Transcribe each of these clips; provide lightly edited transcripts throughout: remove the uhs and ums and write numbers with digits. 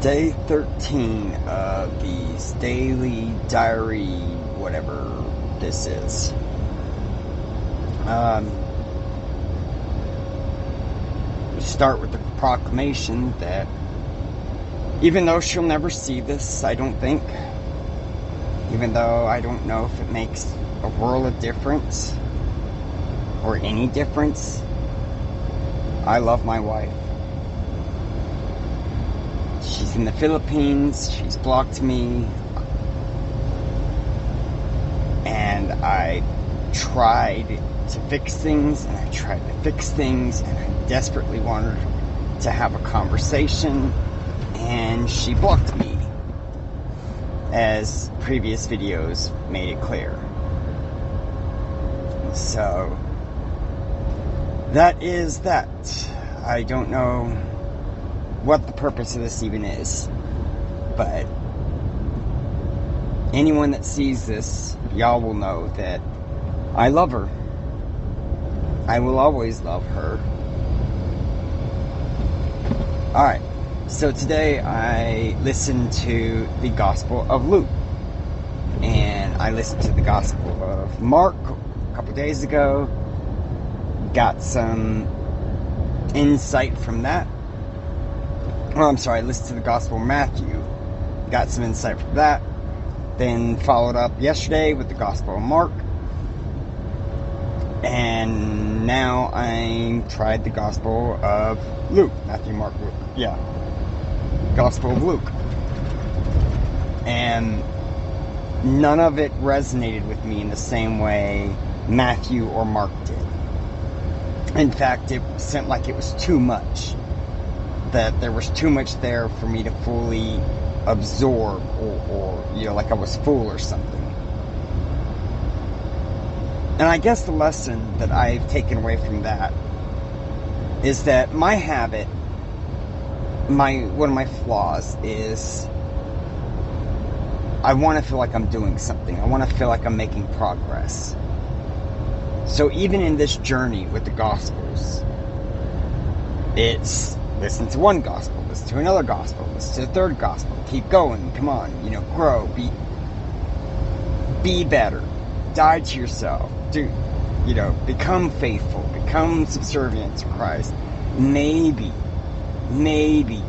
Day 13 of these daily diary, whatever this is. We start with the proclamation that even though she'll never see this, I don't think, even though I don't know if it makes a world of difference or any difference, I love my wife. She's in the Philippines, she's blocked me, and I tried to fix things, and I desperately wanted to have a conversation, and she blocked me, as previous videos made it clear. So, that is that. I don't know what the purpose of this even is, but anyone that sees this, y'all will know that I love her. I will always love her. Alright, so today I listened to the Gospel of Luke, and I listened to the Gospel of Mark a couple days ago, got some insight from that. I listened to the Gospel of Matthew, got some insight from that, then followed up yesterday with the Gospel of Mark, and now I tried the Gospel of Luke. Matthew, Mark, Luke. Yeah. Gospel of Luke. And none of it resonated with me in the same way Matthew or Mark did. In fact, it seemed like it was too much. That there was too much there for me to fully absorb, or like I was full or something. And I guess the lesson that I've taken away from that is that my habit, one of my flaws is I want to feel like I'm doing something. I want to feel like I'm making progress. So even in this journey with the Gospels, it's listen to one Gospel, listen to another Gospel, listen to the third Gospel, keep going, come on, grow, be better, die to yourself, become faithful, become subservient to Christ, maybe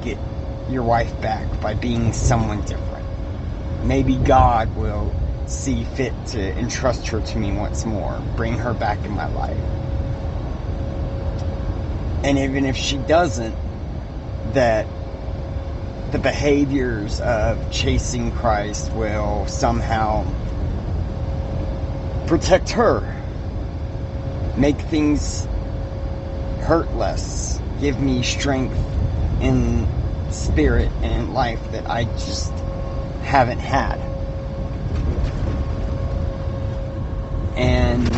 get your wife back by being someone different. Maybe God will see fit to entrust her to me once more, bring her back in my life. And even if she doesn't, that the behaviors of chasing Christ will somehow protect her, make things hurt less, give me strength in spirit and in life that I just haven't had. And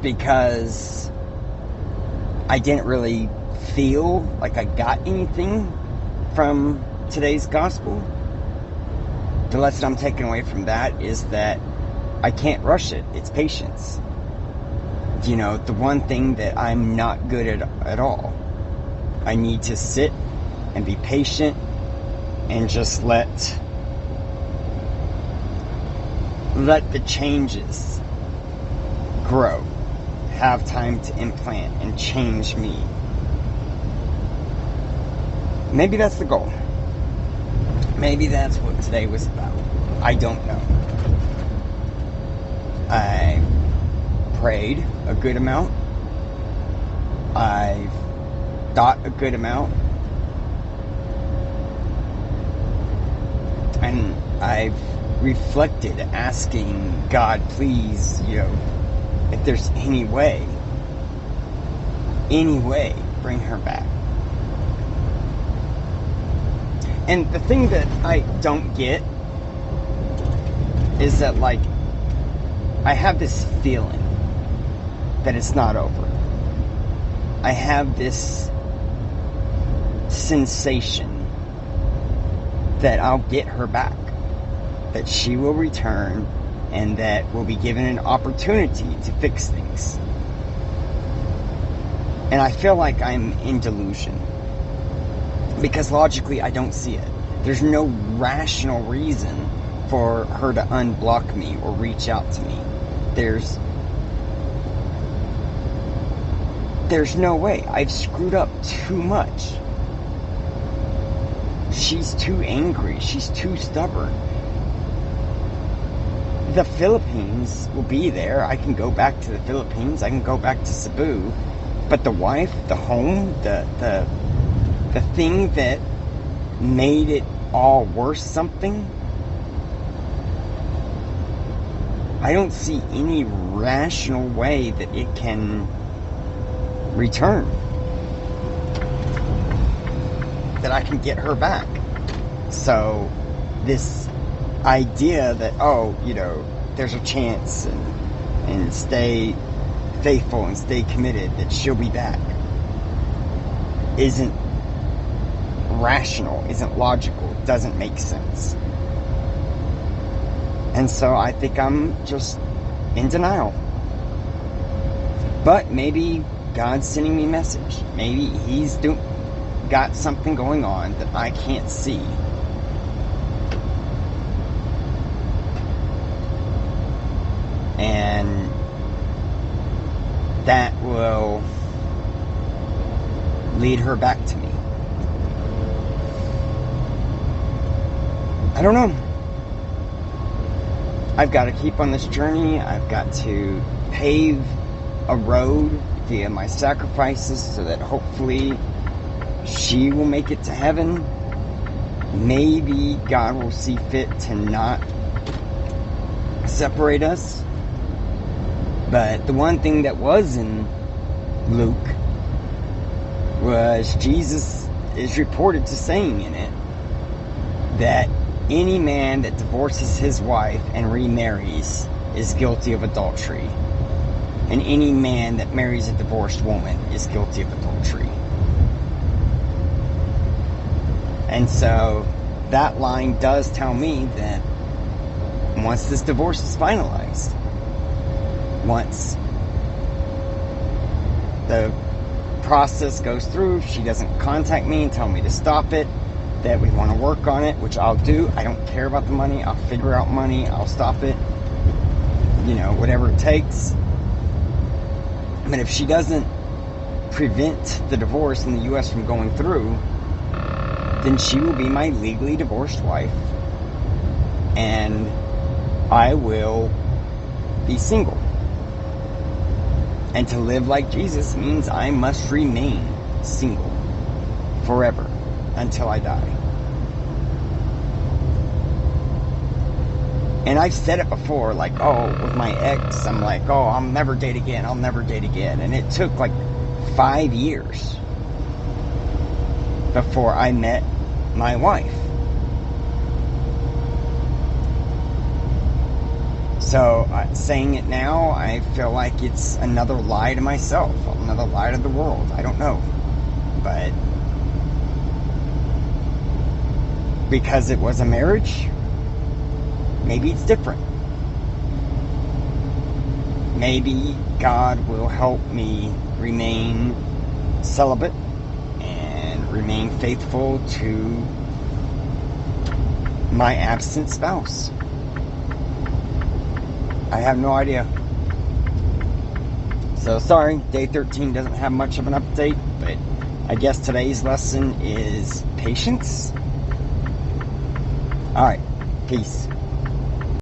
because I didn't really feel like I got anything from today's gospel, the lesson I'm taking away from that is that I can't rush it. It's patience. The one thing that I'm not good at all. I need to sit and be patient and just let the changes grow, have time to implant and change me. Maybe that's the goal. Maybe that's what today was about. I don't know. I prayed a good amount. I've thought a good amount. And I've reflected, asking God, please, if there's any way, bring her back. And the thing that I don't get is that, I have this feeling that it's not over. I have this sensation that I'll get her back, that she will return, and that we'll be given an opportunity to fix things. And I feel like I'm in delusion. because logically I don't see it. There's no rational reason for her to unblock me or reach out to me. There's no way. I've screwed up too much. She's too angry. She's too stubborn. The Philippines will be there. I can go back to the Philippines. I can go back to Cebu. But the wife, the home, the thing that made it all worse something, I don't see any rational way that it can return. That I can get her back. So this idea that, oh, you know, there's a chance and stay faithful and stay committed, that she'll be back, isn't rational, isn't logical, doesn't make sense. And so I think I'm just in denial. But maybe God's sending me a message. Maybe He's got something going on that I can't see. And that will lead her back to me. I don't know. I've got to keep on this journey. I've got to pave a road via my sacrifices so that hopefully she will make it to heaven. Maybe God will see fit to not separate us. But the one thing that was in Luke was Jesus is reported to saying in it that any man that divorces his wife and remarries is guilty of adultery. And any man that marries a divorced woman is guilty of adultery. And so that line does tell me that once this divorce is finalized, once the process goes through, if she doesn't contact me and tell me to stop it, that we want to work on it, which I'll do. I don't care about the money. I'll figure out money. I'll stop it. You know, whatever it takes. But if she doesn't prevent the divorce in the U.S. from going through, then she will be my legally divorced wife. And I will be single. And to live like Jesus means I must remain single forever until I die. And I've said it before, like, oh, with my ex, I'm like, oh, I'll never date again. I'll never date again. And it took like 5 years before I met my wife. So, saying it now, I feel like it's another lie to myself, another lie to the world. I don't know. But because it was a marriage, maybe it's different. Maybe God will help me remain celibate and remain faithful to my absent spouse. I have no idea. So sorry, day 13 doesn't have much of an update, but I guess today's lesson is patience. Alright, peace.